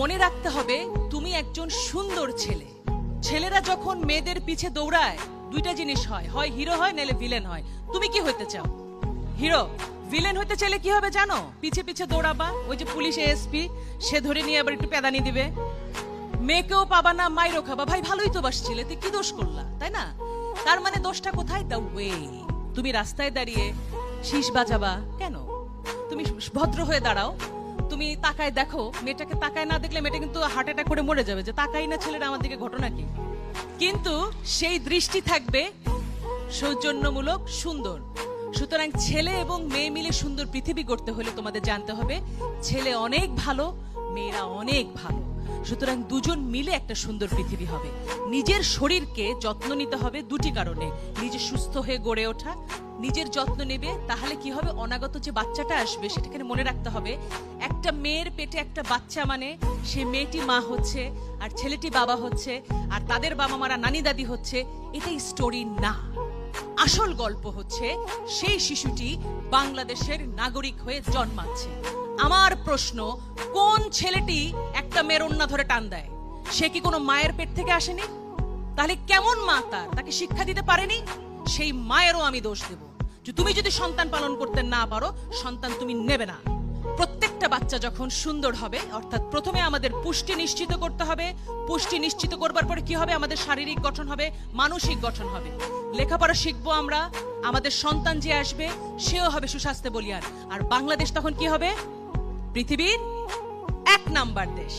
মনে রাখতে হবে তুমি একজন সুন্দর ছেলে। ছেলেরা যখন মেয়েদের পিছে দৌড়ায় দুইটা জিনিস হয়, হয় হিরো হয় নাহলে ভিলেন হয়। তুমি কি হইতে চাও? হিরো। ভিলেন হইতে চাইলে কি হবে জানো? পিছে পিছে দৌড়াবা, ওই যে পুলিশ এসপি সে ধরে নিয়ে আবার একটু পেদানি দিবে, মেয়েকেও পাবা না, মাইরও খাবা। ভাই ভালোই তো বাসছিলে, তুই কি দোষ করলা, তাই না? তার মানে দোষটা কোথায়? The way. তুমি রাস্তায় দাঁড়িয়ে শীষ বাজাবা কেন? তুমি ভদ্র হয়ে দাঁড়াও, তুমি তাকায় দেখো, মেয়েটাকে তাকায় না দেখলে মেয়েটা কিন্তু হার্ট অ্যাটাক করে মরে যাবে, যে তাকাই না ছেলেরা আমার দিকে, ঘটনা কি? কিন্তু সেই দৃষ্টি থাকবে সৌজন্যমূলক, সুন্দর। সুতরাং ছেলে এবং মেয়ে মিলে সুন্দর পৃথিবী গড়তে হলে তোমাদের জানতে হবে ছেলে অনেক ভালো, মেয়েরা অনেক ভালো। সুতরাং দুজন মিলে একটা সুন্দর পৃথিবী হবে। নিজের শরীরকে যত্ন নিতে হবে দুটি কারণে, নিজে সুস্থ হয়ে গড়ে ওঠা, নিজের যত্ন নেবে, তাহলে কি হবে, অনাগত যে বাচ্চাটা আসবে সেটাকে মনে রাখতে হবে একটা মেয়ের পেটে একটা বাচ্চা মানে সে মেয়েটি মা হচ্ছে আর ছেলেটি বাবা হচ্ছে, আর তাদের বাবা মারা নানি দাদি হচ্ছে। এটাই স্টোরি না, আসল গল্প হচ্ছে সেই শিশুটি বাংলাদেশের নাগরিক হয়ে জন্মাচ্ছে। আমার প্রশ্ন, কোন ছেলেটি একটা মেয়ের ওন্না ধরে টান দেয়? সে কি কোনো মায়ের পেট থেকে আসেনি? তাহলে কেমন মা তাকে শিক্ষা দিতে পারেনি? সেই মায়েরও আমি দোষ দেব যে তুমি যদি সন্তান পালন করতে না পারো, সন্তান তুমি নেবে না। প্রত্যেকটা বাচ্চা যখন সুন্দর হবে, অর্থাৎ প্রথমে আমাদের পুষ্টি নিশ্চিত করতে হবে। পুষ্টি নিশ্চিত করবার পরে কি হবে? আমাদের শারীরিক গঠন হবে, মানসিক গঠন হবে, লেখাপড়া শিখবো আমরা, আমাদের সন্তান যে আসবে সেও হবে সুস্বাস্থ্য বলিয়ান। আর বাংলাদেশ তখন কি হবে? পৃথিবীর 1 নাম্বার দেশ।